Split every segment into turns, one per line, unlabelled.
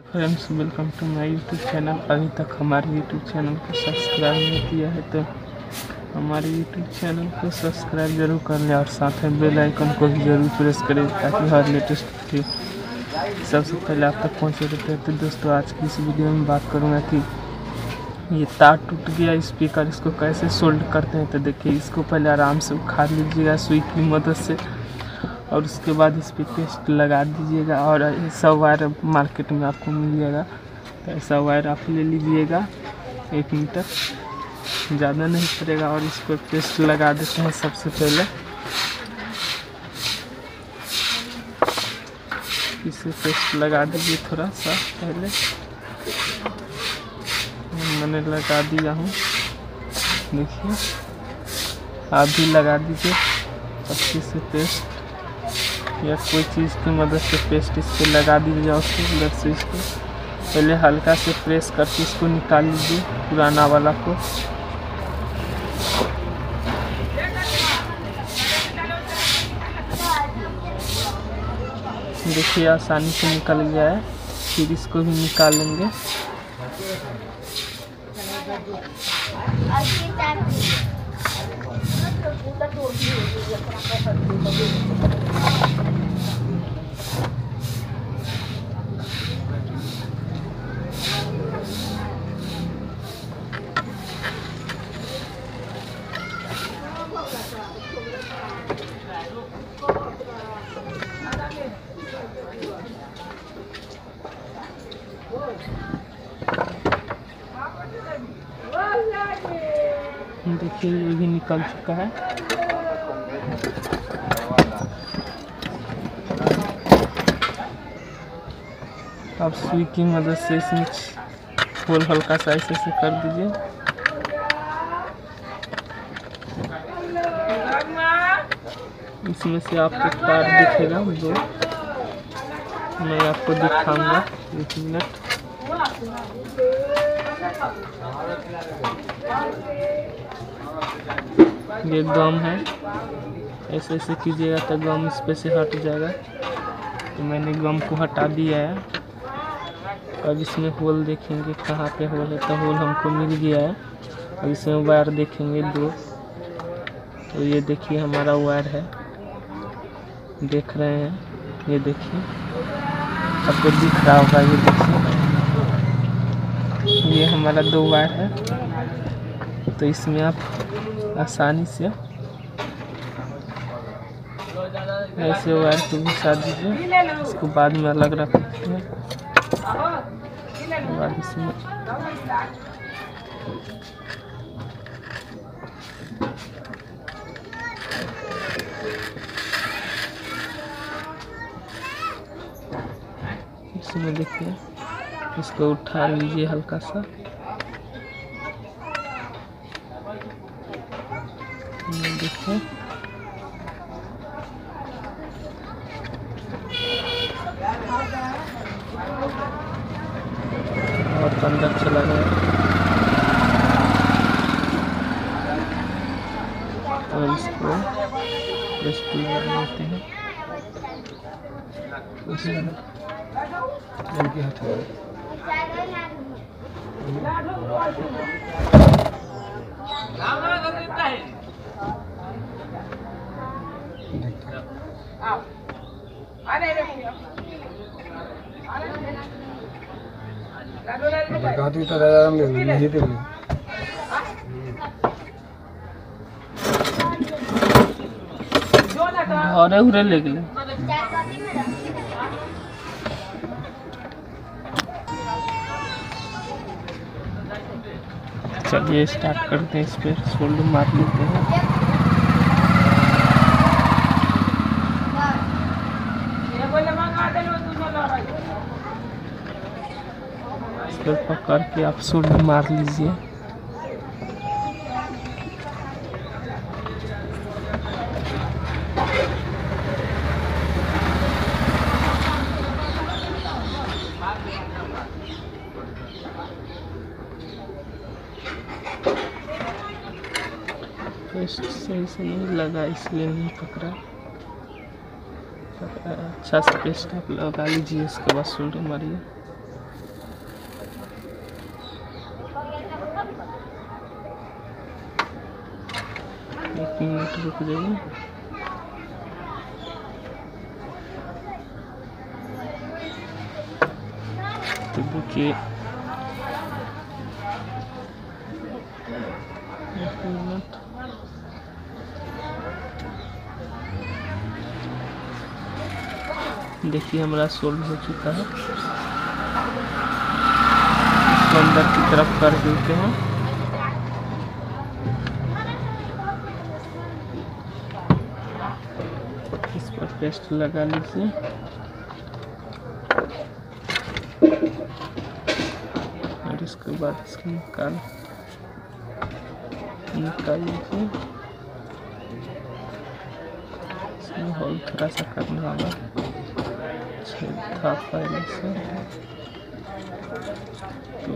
Friends, welcome to my YouTube channel. अभी तक हमारे यूट्यूब चैनल को सब्सक्राइब नहीं किया है तो हमारे यूट्यूब चैनल को सब्सक्राइब जरूर कर लें और साथ में बेल आइकन को भी जरूर प्रेस करें ताकि हर लेटेस्ट वीडियो सबसे पहले आप तक पहुँचे रहते हैं। तो दोस्तों, आज की इस वीडियो में बात करूँगा कि ये तार टूट गया स्पीकर, इसको कैसे सोल्ड करते हैं। तो देखिए, इसको पहले आराम से उखाड़ लीजिएगा सुई की मदद से और उसके बाद इस पर पेस्ट लगा दीजिएगा। और ऐसा वायर मार्केट में आपको मिल जाएगा, तो ऐसा वायर आप ले लीजिएगा 1 मीटर, ज़्यादा नहीं पड़ेगा। और इस पर पेस्ट लगा देते हैं। सबसे पहले इसे पेस्ट लगा दीजिए थोड़ा सा पहले। मैंने लगा दिया हूँ, देखिए आप भी लगा दीजिए अच्छे से पेस्ट या कोई चीज़ की मदद से पेस्ट इस पर लगा दीजिए। और उसके अंदर से इसको पहले हल्का से प्रेस करके इसको निकाल लीजिए पुराना वाला को। देखिए आसानी से निकल गया है। फिर इसको भी निकालेंगे। देखिए ये भी निकल चुका है। अब सुई की मदद से इसमें होल हल्का सा ऐसे से कर दीजिए। इसमें से आपको तार दिखेगा दो, मैं आपको दिखाऊंगा 1 मिनट। ये गम है, ऐसे ऐसे कीजिएगा तो गम इस पे से हट जाएगा। तो मैंने गम को हटा दिया है। अब इसमें होल देखेंगे कहाँ पे होल है, तो होल हमको मिल गया है। अब इसमें वायर देखेंगे 2, तो ये देखिए हमारा वायर है, देख रहे हैं, ये देखिए आपको दिख रहा होगा। ये देखिए ये हमारा 2 वायर है। तो इसमें आप आसानी से ऐसे वायर को घुसा दीजिए। इसको बाद में अलग रख सकते हैं। बाद इसमें देखिए इसको उठा लीजिए हल्का सा। देखिए और अंदर चला गया। और इसको पेस्ट लगा देते हैं। घरे उरे ले गए। चलिए स्टार्ट करते हैं। इस पर सोल्डर मार लेते हैं। इस पर पकड़ के आप सोल्डर मार लीजिए। पेस्ट सही से नहीं लगा इसलिए नहीं पकड़ा। अच्छा से पेस्ट आप लगा लीजिए, उसके बाद सोल्डर मारिए। 1 मिनट रुक जाइए। तो देखिए 1 मिनट। देखिए हमारा सोल्ड हो चुका है। इसको अंदर की तरफ कर देते हैं। इस पर पेस्ट लगा लीजिए। और इसके बाद इसको निकाल लीजिए। इसमें होल थोड़ा सा करना होगा, छेद था पहले से। तो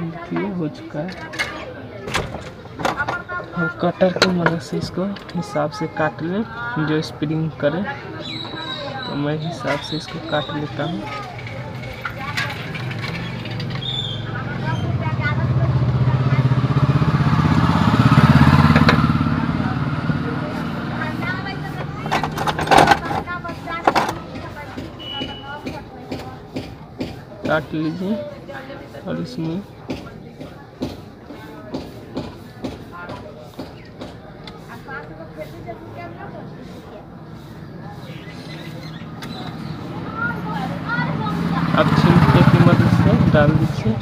देखिए हो चुका है। और कटर की मदद से इसको हिसाब से काट लें, जो स्प्रिंग करे। तो मैं हिसाब से इसको काट लेता हूँ। काट लीजिए और इसमें अब छिलके की मदद से डाल दीजिए,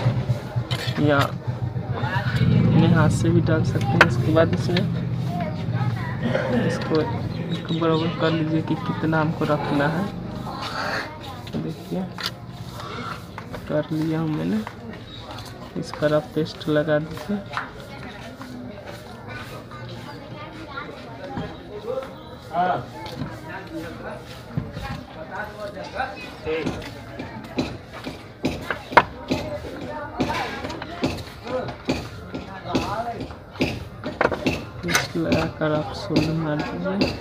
या अपने हाथ से भी डाल सकते हैं। इसके बाद इसमें इसको बराबर कर लीजिए कि कितना हमको रखना है। तो देखिए कर लिया हूँ मैंने। इस पर आप पेस्ट लगा दीजिए। पेस्ट लगाकर आप सोल्ड मार दीजिए।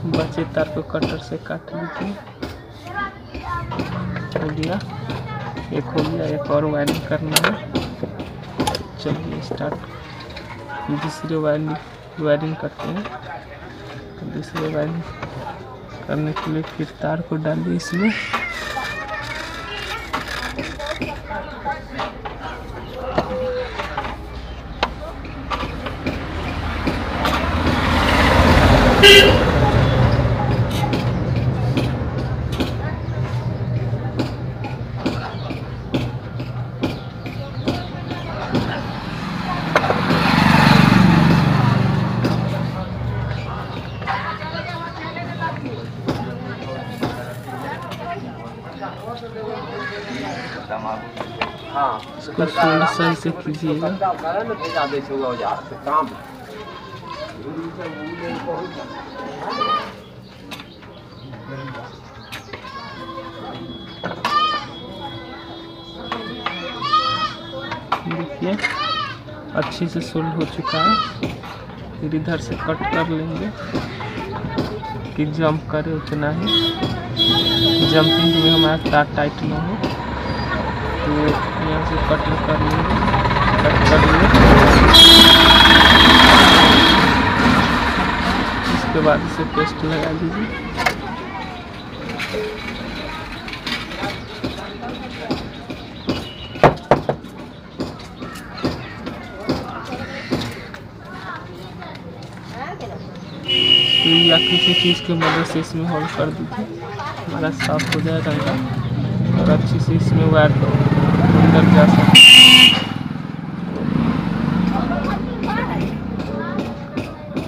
बचे तार को कटर से काट लीजिए। हो गया, एक हो गया, एक और वायरिंग करना है। चलिए स्टार्ट। दूसरे वायरिंग करते हैं। तो दूसरे वायरिंग करने के लिए फिर तार को डालिए इसमें। इसको सही से कीजिएगा। देखिए अच्छी से सोल्ड हो चुका है। फिर इधर से कट कर लेंगे कि जंप करे उतना ही, जंपिंग में हमारा तार टाइट ना हो। तो यहाँ से कट कर लेंगे, कट कर लेंगे। इसके बाद इसे पेस्ट लगा दीजिए। या किसी चीज़ की मदद से इसमें होल्ड कर दीजिए, हमारा साफ हो जाएगा और अच्छी से इसमें वायर अंदर जा सकते हैं।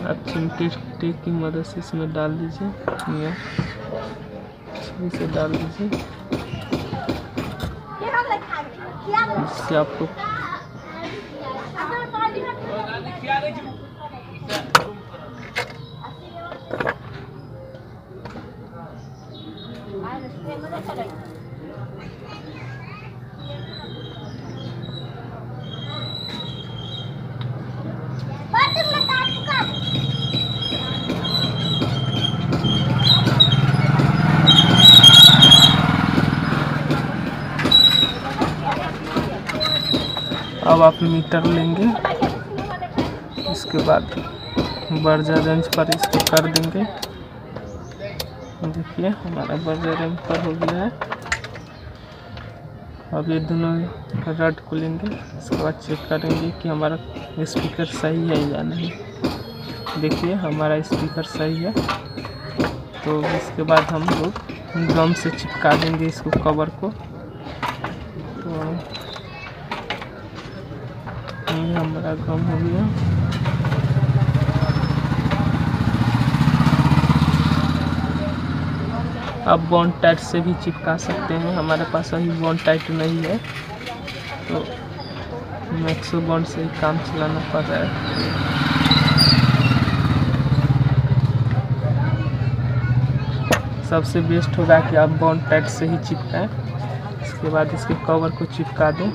आप चिमटे टेक की मदद से इसमें डाल दीजिए, या छुरी से डाल दीजिए, जिससे आपको अब आप मीटर लेंगे, इसके बाद बर्जा रेंज पर इसको कर देंगे। देखिए हमारा बर्जा रेंज पर हो गया है। अब ये दोनों रड को लेंगे, इसके बाद चेक करेंगे कि हमारा स्पीकर सही है या नहीं। देखिए हमारा स्पीकर सही है, तो इसके बाद हम लोग गम से चिपका देंगे इसको, कवर को। तो ये हमारा गम हो गया। आप बॉन्ड टाइट से भी चिपका सकते हैं, हमारे पास अभी बॉन्ड टाइट नहीं है, तो मैक्सो बॉन्ड से ही काम चलाना पड़ रहा है। सबसे बेस्ट होगा कि आप बॉन्ड टाइट से ही चिपकाएं, इसके बाद इसके कवर को चिपका दें।